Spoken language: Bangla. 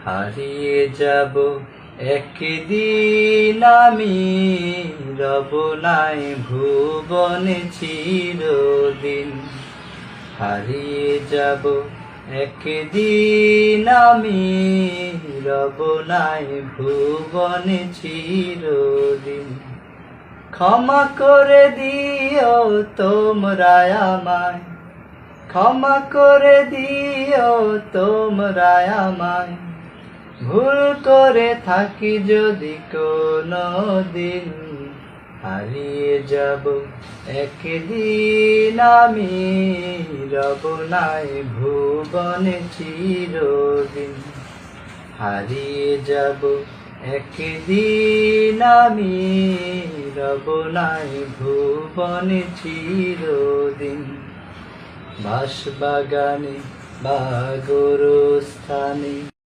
হারিয়ে যাব একদিন আমি, রব নাই ভুবনে চিরদিন। হারিয়ে যাব একদিন আমি, রব নাই ভুবনে চিরদিন। ক্ষমা করে দিও তোমরা আমায়, ক্ষমা করে দিও তোমরা আমায়, ভুল করে থাকি যদি কোনো দিন। হারিয়ে যাব একদিন আমি, রব নাই ভুবনে চিরদিন। হারিয়ে যাব একদিন আমি, রব নাই ভুবনে চিরদিন। বাঁশবাগানে বা গোরস্থানে